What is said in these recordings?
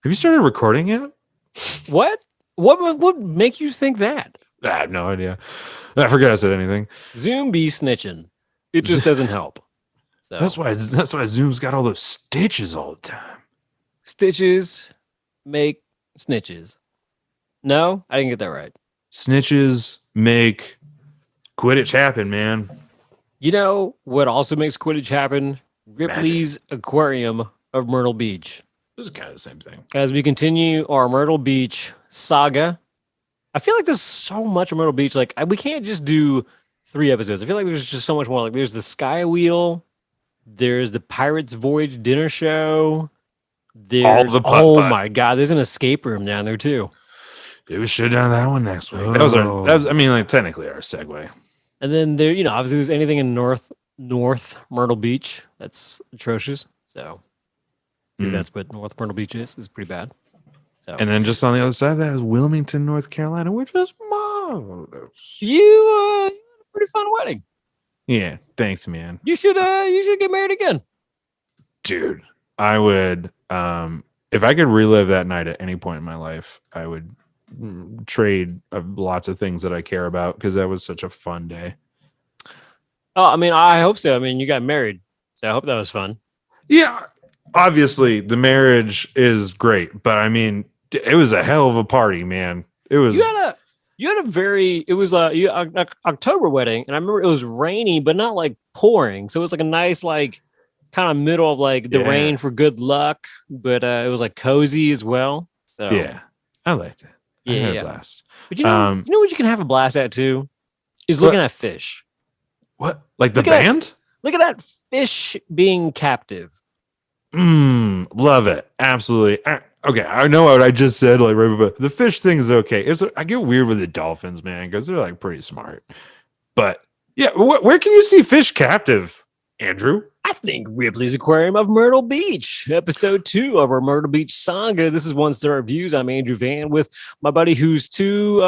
Have you started recording yet? What? What make you think that? I have no idea. I forgot I said anything. Zoom be snitching. It just doesn't help. So That's why Zoom's got all those stitches all the time. stitches make snitches. No, I didn't get that right. Snitches make Quidditch happen, man. You know what also makes Quidditch happen? Ripley's Aquarium of Myrtle Beach. This is kind of the same thing. As we continue our Myrtle Beach saga, I feel like there's so much of Myrtle Beach. Like we can't just do 3 episodes. I feel like there's just so much more. Like there's the Sky Wheel, there's the Pirates Voyage dinner show. There's my god, there's an escape room down there too. We should have done that one next week. That was I mean, like technically our segue. And then there, obviously there's anything in North Myrtle Beach that's atrocious. So because that's what North Myrtle Beach is pretty bad. So and then just on the other side of that is Wilmington, North Carolina, which was marvelous. You had a pretty fun wedding. Yeah, thanks, man. You should get married again. Dude, I would if I could relive that night at any point in my life, I would trade lots of things that I care about because that was such a fun day. Oh, I mean, I hope so. I mean, you got married, so I hope that was fun. Yeah, obviously the marriage is great, but I mean, it was a hell of a party, man. It was. You had a very. It was a October wedding, and I remember it was rainy, but not like pouring. So it was like a nice like kind of middle of like the rain for good luck, but it was like cozy as well. So yeah, I liked it. I had a blast. But you know what you can have a blast at too is looking at fish. What? Like the band? Look at that fish being captive. Love it. Absolutely. Okay, I know what I just said. Like right before. The fish thing is okay. I get weird with the dolphins, man, because they're like pretty smart. But yeah, where can you see fish captive, Andrew? I think Ripley's Aquarium of Myrtle Beach, episode 2 of our Myrtle Beach saga. This is 1-star reviews. I'm Andrew Van with my buddy who's too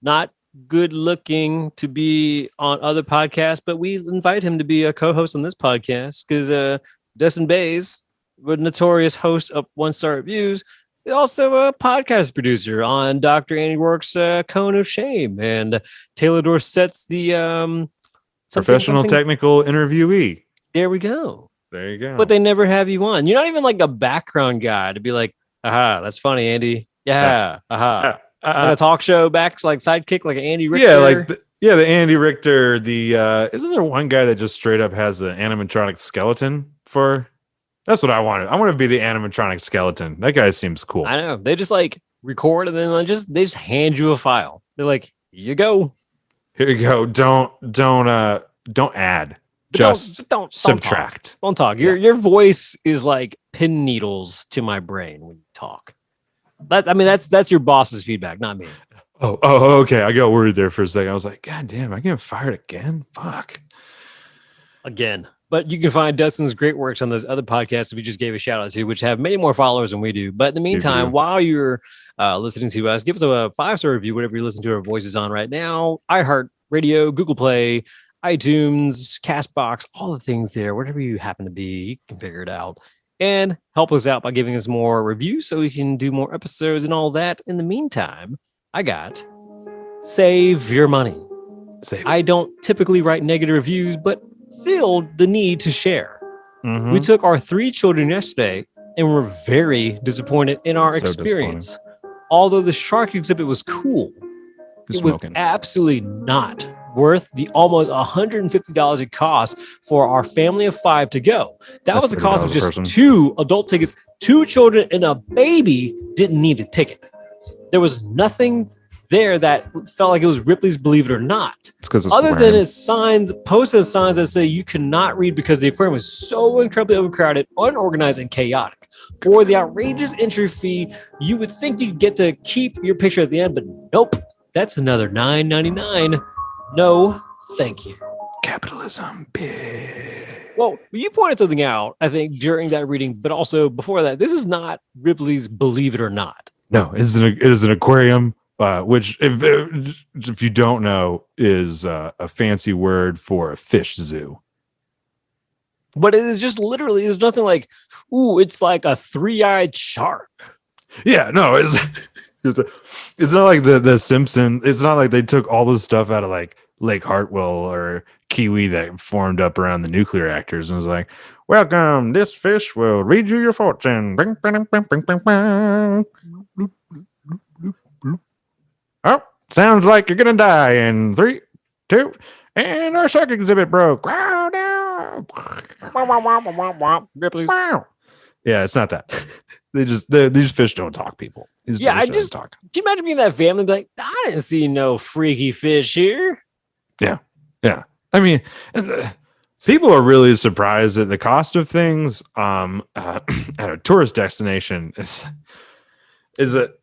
not good looking to be on other podcasts, but we invite him to be a co-host on this podcast because Dustin Bays, the notorious host of 1-star reviews, is also a podcast producer on Dr. Andy Rourke's Cone of Shame, and Taylor Dorsett's the professional technical interviewee. There we go. There you go. But they never have you on. You're not even like a background guy to be like, aha, that's funny, Andy. Yeah, aha. A talk show back, like sidekick, like an Andy Richter. Yeah, like the Andy Richter. The isn't there one guy that just straight up has an animatronic skeleton for? That's what I wanted. I want to be the animatronic skeleton. That guy seems cool. I know. They just like record and then they just hand you a file. They're like, here you go. Here you go. Don't add. Don't subtract. Don't talk. Your voice is like pin needles to my brain when you talk. That's your boss's feedback, not me. Oh, okay. I got worried there for a second. I was like, God damn, I get fired again? Fuck. Again. But you can find Dustin's great works on those other podcasts that we just gave a shout out to, which have many more followers than we do. But in the meantime, while you're listening to us, give us a 5-star review, whatever you're listening to our voices on right now. iHeartRadio, Google Play, iTunes, Castbox, all the things there, whatever you happen to be, you can figure it out. And help us out by giving us more reviews so we can do more episodes and all that. In the meantime, I got Save Your Money. I don't typically write negative reviews, but feel the need to share. Mm-hmm. We took our 3 children yesterday and were very disappointed in our experience. Although the shark exhibit was cool, it was absolutely not worth the almost $150 it cost for our family of 5 to go. That was the cost of just 2 adult tickets. 2 children and a baby didn't need a ticket. There was nothing there that felt like it was Ripley's Believe It or Not. Other than its signs, posted signs that say you cannot read because the aquarium was so incredibly overcrowded, unorganized, and chaotic. For the outrageous entry fee, you would think you'd get to keep your picture at the end, but nope. That's another $9.99. No, thank you. Capitalism, bitch. Well, you pointed something out, I think, during that reading, but also before that. This is not Ripley's Believe It or Not. No, it is an aquarium, which, if you don't know, is a fancy word for a fish zoo. But it is just literally, there's nothing like, ooh, it's like a 3-eyed shark. Yeah, no, it's not like the Simpsons. It's not like they took all the stuff out of like Lake Hartwell or Kiwi that formed up around the nuclear reactors and was like, "Welcome, this fish will read you your fortune." Bing, bing, bing, bing, bing, bing. Oh, sounds like you're gonna die in 3, 2, and our second exhibit broke. Wow, no. Ripley. Wow. Yeah, it's not that. These fish don't talk, people. These Yeah, fish don't talk. Can you imagine being that family? Be like, I didn't see no freaky fish here. Yeah. I mean, people are really surprised at the cost of things. At a tourist destination is also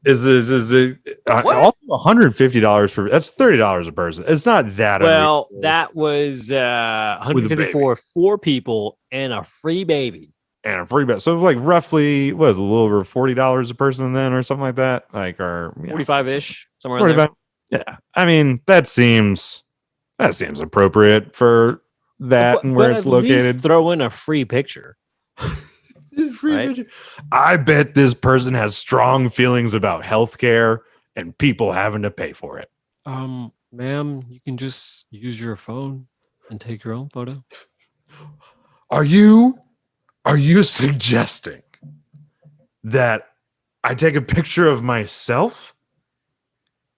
$150 for that's $30 a person. It's not that. Well, unreasonable. that was $150 for 4 people and a free baby. And a free bet. So like roughly what is it, a little over $40 a person then or something like that? Like or 45-ish, somewhere 45. Yeah. I mean, that seems appropriate for that and where it's located. Throw in a free picture. Picture. I bet this person has strong feelings about healthcare and people having to pay for it. Ma'am, you can just use your phone and take your own photo. Are you suggesting that I take a picture of myself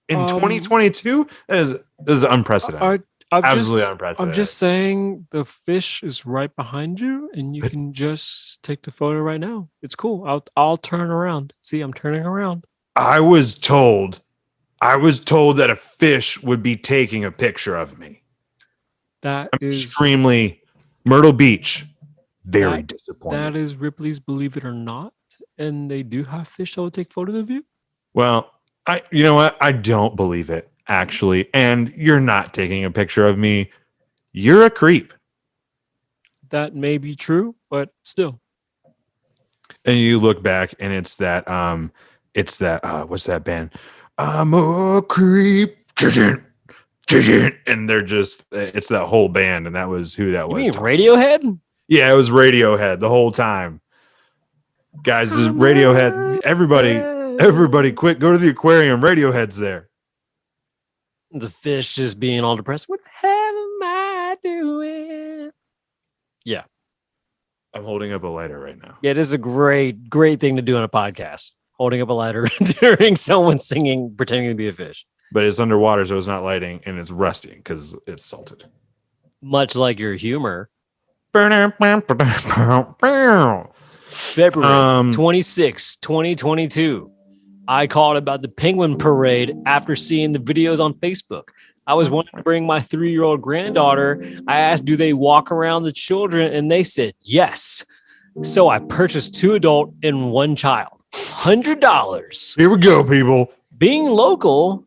in 2022? This is unprecedented. Absolutely unprecedented. I'm just saying the fish is right behind you and you can just take the photo right now. It's cool. I'll turn around. See, I'm turning around. I was told that a fish would be taking a picture of me. That is extremely Myrtle Beach. Very disappointing. That is Ripley's Believe It or Not. And they do have fish that will take photos of you. Well, you know what? I don't believe it, actually. And you're not taking a picture of me. You're a creep. That may be true, but still. And you look back and it's that what's that band? I'm a creep. And they're just it's that whole band, and that was who that was. You mean Radiohead? Yeah, it was Radiohead the whole time. Guys, this is Radiohead. Everybody quick, go to the aquarium. Radiohead's there. The fish just being all depressed. What the hell am I doing? Yeah. I'm holding up a lighter right now. Yeah, it is a great thing to do on a podcast. Holding up a lighter during someone singing, pretending to be a fish. But it's underwater, so it's not lighting, and it's rusting because it's salted. Much like your humor. February 26, 2022. I called about the penguin parade after seeing the videos on Facebook. I was wanting to bring my 3-year-old granddaughter. I asked, do they walk around the children? And they said, yes. So I purchased 2 adult and 1 child. $100. Here we go, people. Being local,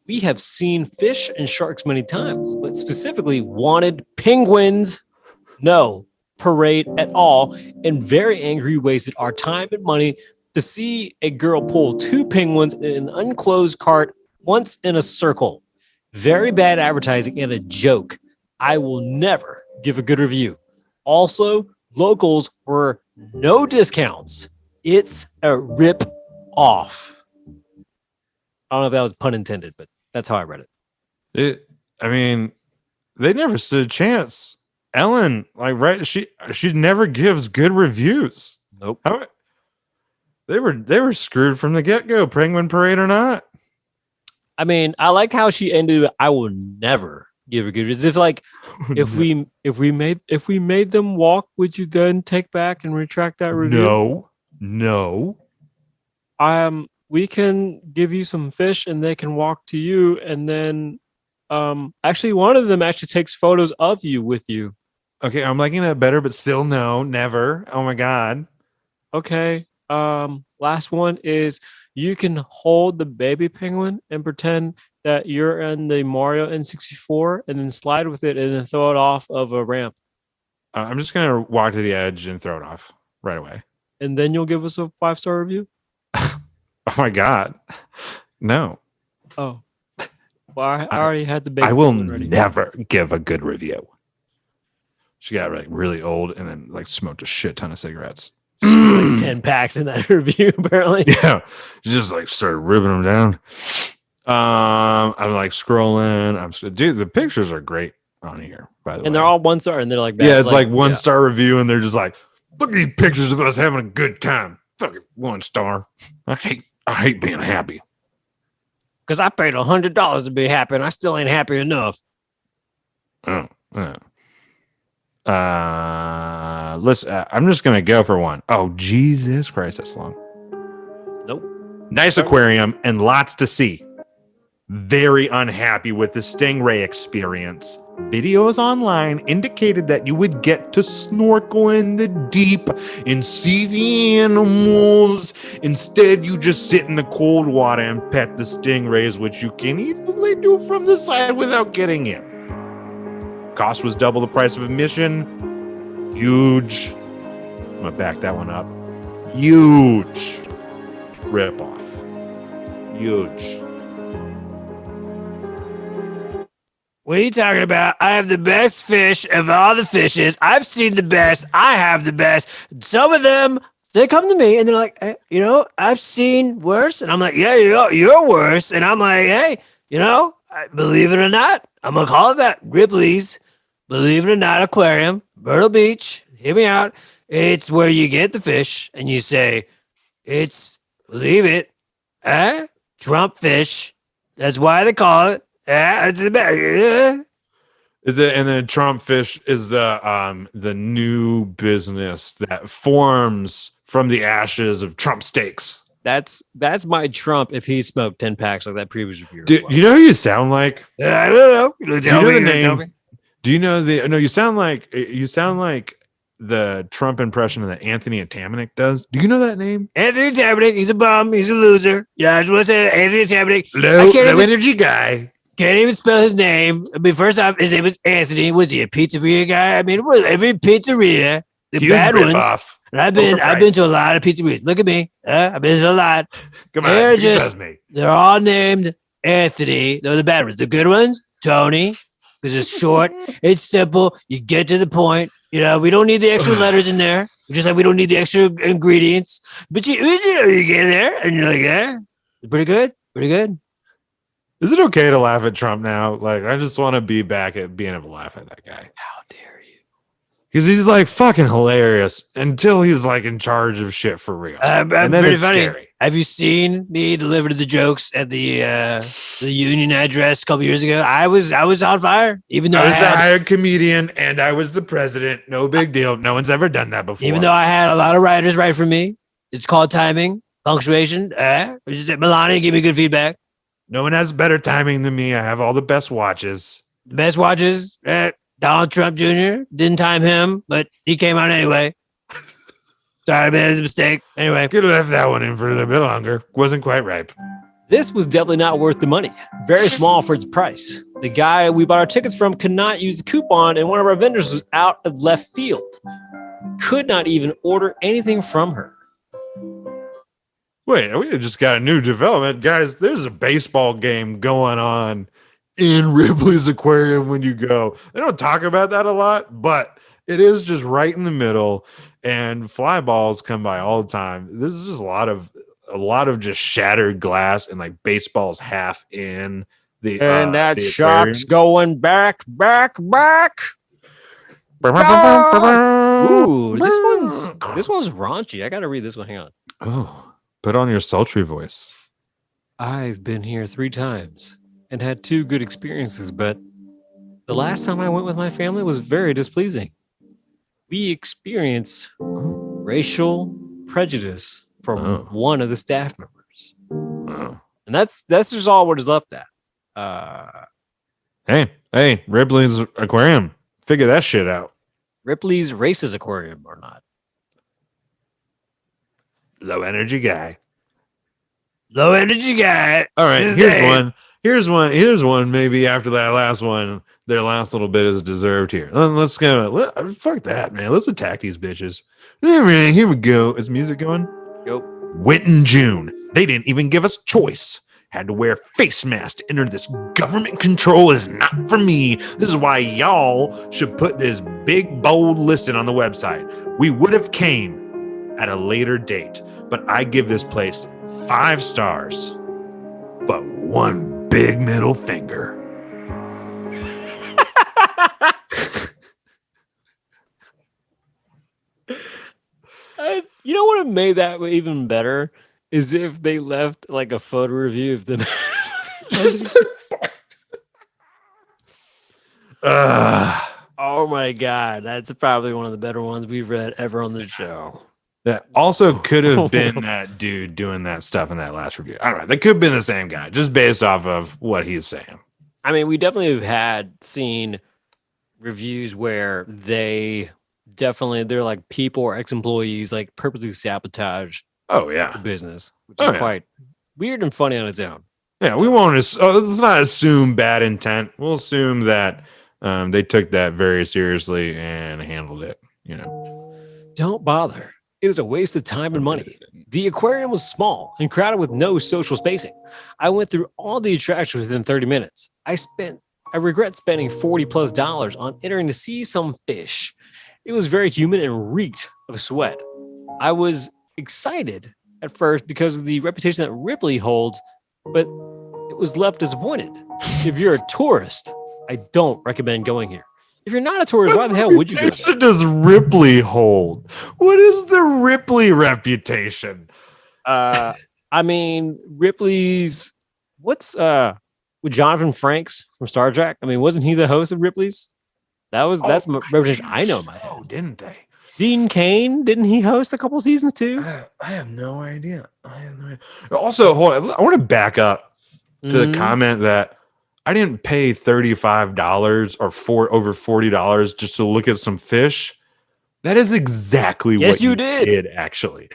we have seen fish and sharks many times, but specifically wanted penguins. No parade at all, and very angry wasted our time and money to see a girl pull 2 penguins in an unclosed cart once in a circle. Very bad advertising and a joke. I will never give a good review. Also, locals were no discounts. It's a rip off. I don't know if that was pun intended, but that's how I read it. I mean, they never stood a chance. Ellen, like, right? She never gives good reviews. Nope. They were screwed from the get-go, penguin parade or not. I mean, I like how she ended. I will never give a good review. If like, if we made them walk, would you then take back and retract that review? No. We can give you some fish and they can walk to you, and then actually one of them actually takes photos of you with you. Okay, I'm liking that better, but still no, never. Oh my God. Okay. Last one is you can hold the baby penguin and pretend that you're in the Mario N64 and then slide with it and then throw it off of a ramp. I'm just going to walk to the edge and throw it off right away. And then you'll give us a 5-star review? Oh my God. No. Oh. Well, I already had the baby. I will never give a good review. She got like really old and then like smoked a shit ton of cigarettes. like 10 packs in that review, apparently. Yeah. Just like started ripping them down. I'm like scrolling. Dude, the pictures are great on here, by the way. And they're all 1 star and they're like that. Yeah, it's like 1 star review, and they're just like, look at these pictures of us having a good time. Fucking 1 star. I hate being happy. Because I paid $100 to be happy, and I still ain't happy enough. Oh, listen, I'm just gonna go for one. Oh, Jesus Christ, that's long. Nope. Nice aquarium and lots to see. Very unhappy with the stingray experience. Videos online indicated that you would get to snorkel in the deep and see the animals. Instead, you just sit in the cold water and pet the stingrays, which you can easily do from the side without getting in. Cost was double the price of admission. Huge. I'm gonna back that one up. Huge ripoff. Huge. What are you talking about? I have the best fish of all the fishes. I've seen the best. I have the best. Some of them, they come to me and they're like, hey, I've seen worse. And I'm like, yeah, you're worse. And I'm like, hey, believe it or not, I'm going to call it that. Ripley's, believe it or not, Aquarium, Myrtle Beach. Hear me out. It's where you get the fish and you say, believe it, Trump fish. That's why they call it. It's the best. Is it? And then Trump fish is the new business that forms from the ashes of Trump steaks. That's my Trump if he smoked 10 packs like that previous review. Do you know who you sound like? I don't know. Do you know the name? Do you know the? No, you sound like the Trump impression that Anthony Atamanuik does. Do you know that name? Anthony Atamanuik. He's a bum. He's a loser. Yeah, I just want to say Anthony Atamanuik. Low energy guy. Can't even spell his name. I mean, first off, his name was Anthony. Was he a pizzeria guy? I mean, every pizzeria, the huge bad ones. Off. And I've been to a lot of pizzerias. Look at me. I've been to a lot. Come on, they're all named Anthony. They're the bad ones. The good ones, Tony, because it's short. It's simple. You get to the point. We don't need the extra letters in there. Just like we don't need the extra ingredients. But you get there and you're like, yeah, pretty good. Pretty good. Is it okay to laugh at Trump now? Like, I just want to be back at being able to laugh at that guy. How dare you? Because he's like fucking hilarious until he's like in charge of shit for real. And then it's funny. Scary. Have you seen me deliver the jokes at the union address a couple years ago? I was on fire. Even though I was a hired comedian and I was the president. No big deal. No one's ever done that before. Even though I had a lot of writers write for me. It's called timing, punctuation. Melania gave me good feedback. No one has better timing than me. I have all the best watches. The best watches. Donald Trump Jr. Didn't time him, but he came out anyway. Sorry, man. It was a mistake. Anyway. Could have left that one in for a little bit longer. Wasn't quite ripe. This was definitely not worth the money. Very small for its price. The guy we bought our tickets from could not use the coupon, and one of our vendors was out of left field. Could not even order anything from her. Wait, we just got a new development. Guys, there's a baseball game going on in Ripley's Aquarium when you go. They don't talk about that a lot, but it is just right in the middle, and fly balls come by all the time. This is just a lot of just shattered glass, and like baseball's half in the and that shark's going back. Ooh, this one's raunchy. I gotta read this one. Hang on. Oh. Put on your sultry voice. I've been here 3 times and had 2 good experiences, but the last time I went with my family was very displeasing. We experienced racial prejudice from one of the staff members. And that's just all what is left at. Hey, Ripley's Aquarium. Figure that shit out. Ripley's Races Aquarium or not. Low energy guy. All right, here's one. Maybe after that last one, their last little bit is deserved here. Let's go. Fuck that, man. Let's attack these bitches. All right, here we go. Is music going? Yep. Witten June. They didn't even give us choice. Had to wear face mask to enter this. Government control is not for me. This is why y'all should put this big bold listing on the website. We would have came at a later date, but I give this place 5 stars, but 1 big middle finger. You know what would have made that even better is if they left like a photo review of them. Oh my God. That's probably one of the better ones we've read ever on the show. That also could have been that dude doing that stuff in that last review. I don't know. That could have been the same guy, just based off of what he's saying. I mean, we definitely have seen reviews where they're like people or ex-employees like purposely sabotage the business, which is quite weird and funny on its own. Yeah, we won't. Let's not assume bad intent. We'll assume that they took that very seriously and handled it. Don't bother. It is a waste of time and money. The aquarium was small and crowded with no social spacing. I went through all the attractions within 30 minutes. I regret spending $40+ on entering to see some fish. It was very humid and reeked of sweat. I was excited at first because of the reputation that Ripley holds, but it was left disappointed. If you're a tourist, I don't recommend going here. If you're not a tourist, why the hell would you go there? What does Ripley hold? What is the Ripley reputation? I mean, Ripley's with Jonathan Frakes from Star Trek? I mean, wasn't he the host of Ripley's? That's reputation I know in my head. Oh, didn't they? Dean Cain, didn't he host a couple seasons too? I have no idea. Also, hold on. I want to back up to the comment that I didn't pay $35 or over $40 just to look at some fish. That is exactly what you did. Actually,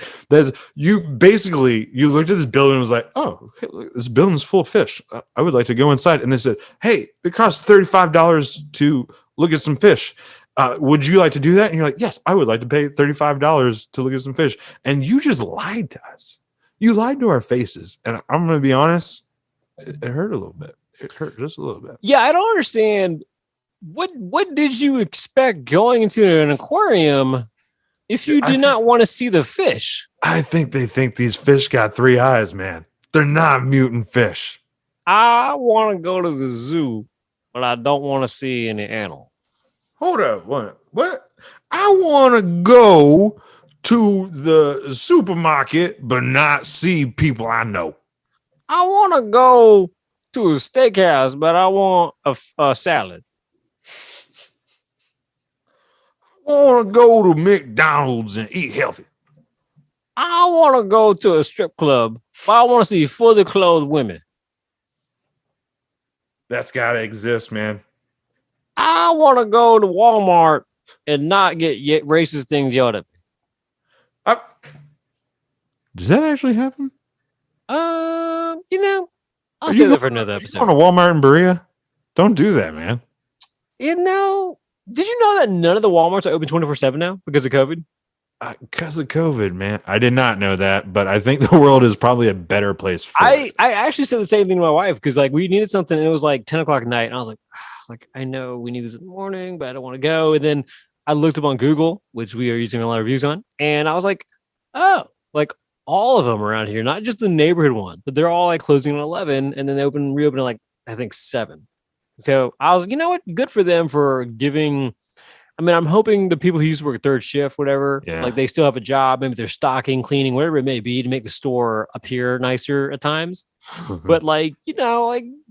you looked at this building and was like, "Oh, okay, this building's full of fish. I would like to go inside." And they said, "Hey, it costs $35 to look at some fish. Would you like to do that?" And you're like, "Yes, I would like to pay $35 to look at some fish." And you just lied to us. You lied to our faces. And I'm going to be honest, it hurt a little bit. It hurt just a little bit. Yeah, I don't understand. What did you expect going into an aquarium if you did not want to see the fish? I think they think these fish got 3 eyes, man. They're not mutant fish. I want to go to the zoo, but I don't want to see any animal. Hold up. What? I want to go to the supermarket, but not see people I know. I want to go to a steakhouse, but I want a salad. I want to go to McDonald's and eat healthy. I want to go to a strip club, but I want to see fully clothed women. That's got to exist, man. I want to go to Walmart and not get racist things yelled at me. Does that actually happen? I'll save that for another episode. Going to Walmart in Berea? Don't do that, man. Did you know that none of the Walmarts are open 24/7 now because of COVID? Because of COVID, man. I did not know that, but I think the world is probably a better place for it. I actually said the same thing to my wife because like we needed something and it was like 10 o'clock at night. And I was like, I know we need this in the morning, but I don't want to go. And then I looked up on Google, which we are using a lot of reviews on. And I was like, oh, like all of them around here, not just the neighborhood one, but they're all like closing at 11 and then they reopen at like, I think 7. So I was like, you know what? Good for them for giving. I mean, I'm hoping the people who used to work third shift, whatever, like they still have a job. Maybe they're stocking, cleaning, whatever it may be to make the store appear nicer at times. But like,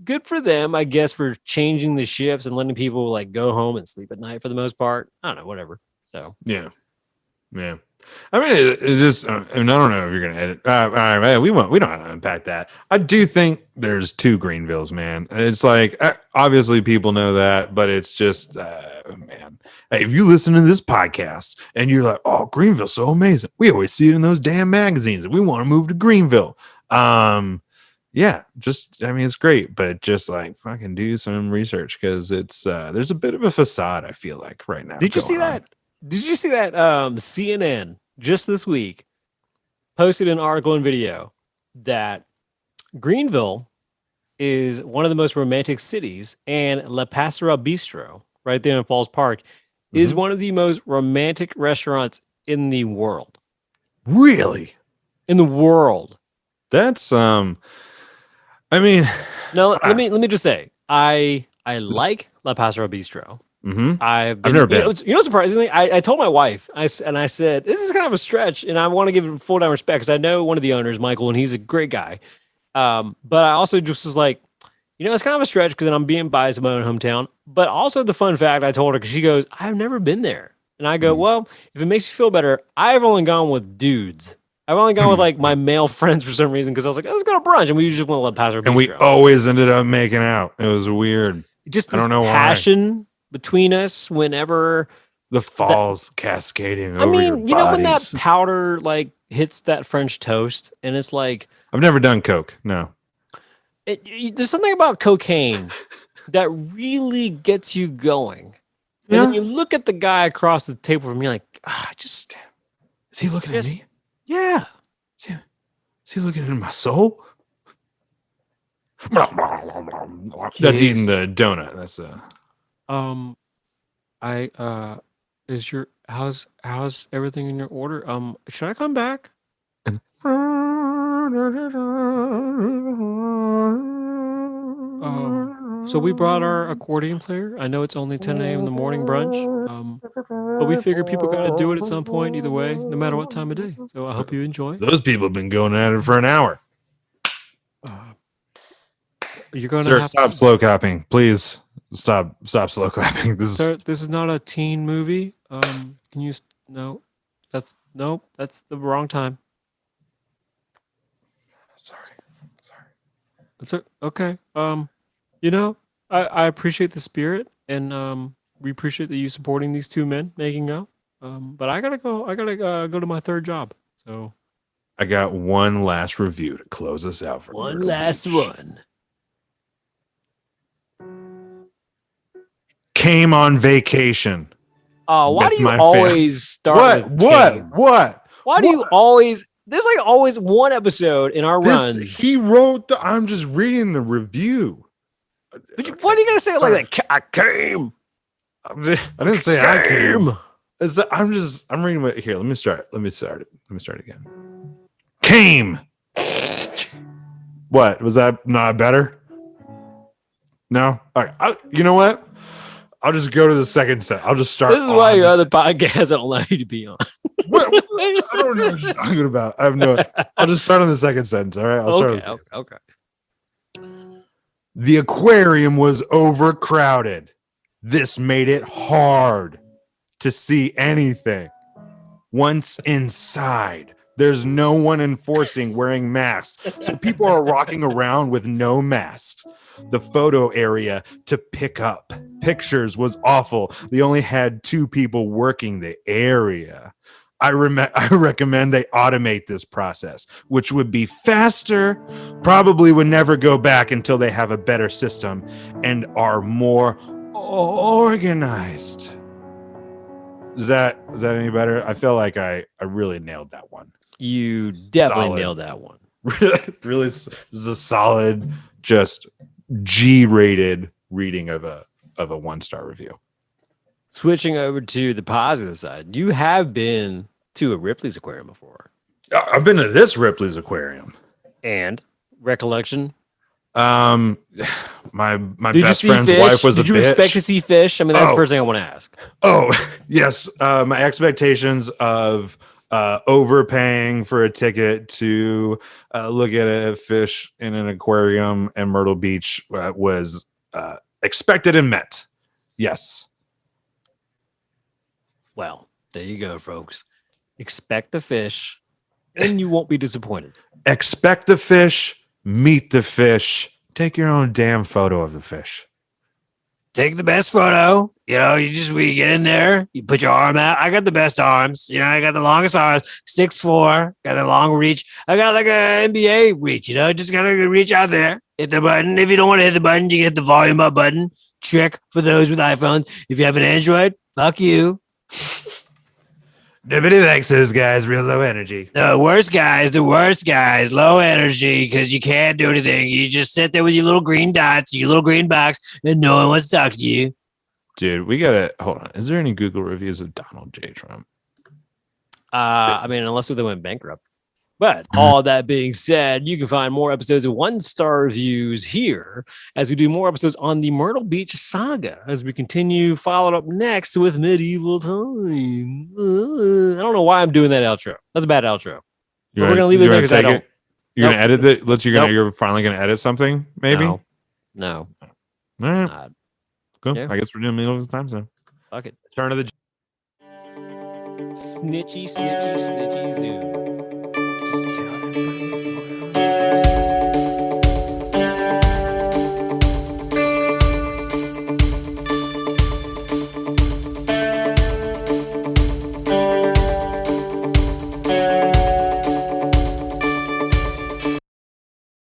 good for them, I guess, for changing the shifts and letting people like go home and sleep at night for the most part. I don't know, whatever. So, yeah. I mean, it's just, I don't know if you're going to edit. All right, man, we don't have to unpack that. I do think there's 2 Greenvilles, man. It's like, obviously people know that, but it's just, man. Hey, if you listen to this podcast and you're like, oh, Greenville's so amazing. We always see it in those damn magazines and we want to move to Greenville. Yeah, it's great, but just like fucking do some research because it's, there's a bit of a facade, I feel like right now. Did you see that? Did you see that CNN just this week posted an article and video that Greenville is one of the most romantic cities and La Passerelle Bistro right there in Falls Park is one of the most romantic restaurants in the world. Really? in the world. That's I mean, Now let me just say, I like La Pastora Bistro. I've never been. been. Surprisingly, I told my wife, I said, this is kind of a stretch, and I want to give it full down respect because I know one of the owners, Michael, and he's a great guy. But I also just was like, it's kind of a stretch because I'm being biased in my own hometown. But also the fun fact I told her, because she goes, I've never been there. And I go, well, if it makes you feel better, I've only gone with dudes. I've only gone with like my male friends for some reason because I was like, let's go to brunch. And we just went to La Pastora Bistro. And we always ended up making out. It was weird. Just I don't know passion between us whenever the falls cascading over your bodies. you know when that powder like hits that French toast and it's like, I've never done coke. No. There's something about cocaine that really gets you going. And then you look at the guy across the table from you like, is he looking at me? Yeah. Is he looking into my soul? That's eating the donut. That's how's everything in your order? Should I come back? So we brought our accordion player. I know it's only 10 a.m. in the morning brunch. But we figure people got to do it at some point either way, no matter what time of day. So I hope you enjoy. Those people have been going at it for an hour. You're going to stop slow clapping, please. Stop slow clapping. This is not a teen movie. Can you? No, that's the wrong time. Sorry. That's okay. I appreciate the spirit, and we appreciate that you supporting these two men making out. But I gotta go. I gotta go to my third job. So I got one last review to close us out for one last one. Came on vacation. Oh, why do you always start with came? What? Why do you always? There's like always one episode in our runs. He wrote. I'm just reading the review. Why do you gotta say it like that? I came. I didn't say I came. I'm reading it here. Let me start it again. Came. What? Was that not better? No? All right. You know what? I'll just go to the second set. I'll just start. This is why your other podcast don't allow you to be on. I don't know what you're talking about. I have no. I'll just start on the second sentence. All right. I'll start. Okay. The aquarium was overcrowded. This made it hard to see anything. Once inside, there's no one enforcing wearing masks, so people are walking around with no masks. The photo area to pick up pictures was awful. They only had 2 people working the area. I recommend they automate this process, which would be faster, probably would never go back until they have a better system and are more organized. Is that any better? I feel like I really nailed that one. You definitely nailed that one. Really, this is a solid, just G-rated reading of a 1-star review. Switching over to the positive side, you have been to a Ripley's Aquarium before. I've been to this Ripley's Aquarium. And recollection? My best friend's wife was a bitch. Did you expect to see fish? I mean, that's the first thing I want to ask. Oh, yes. My expectations of overpaying for a ticket to look at a fish in an aquarium in Myrtle Beach was expected and met. Yes. Well, there you go, folks. Expect the fish, and you won't be disappointed. Expect the fish, meet the fish, take your own damn photo of the fish. Take the best photo. We get in there, you put your arm out. I got the best arms. I got the longest arms, 6'4", got a long reach. I got like an NBA reach, just gotta reach out there, hit the button. If you don't want to hit the button, you can hit the volume up button. Trick for those with iPhones. If you have an Android, fuck you. Nobody likes those guys, real low energy. The worst guys, low energy, because you can't do anything. You just sit there with your little green dots, your little green box, and no one wants to talk to you. Dude, we gotta hold on. Is there any Google reviews of Donald J. Trump? I mean, unless they went bankrupt. But all that being said, you can find more episodes of 1-star reviews here as we do more episodes on the Myrtle Beach saga as we continue followed up next with medieval times. I don't know why I'm doing that outro. That's a bad outro. But we're gonna leave it there because I don't. You're gonna edit it. Nope. You're finally gonna edit something, maybe. No. All right. Cool. Yeah. I guess we're doing middle of the time zone. Fuck it. Turn of the snitchy zoo. just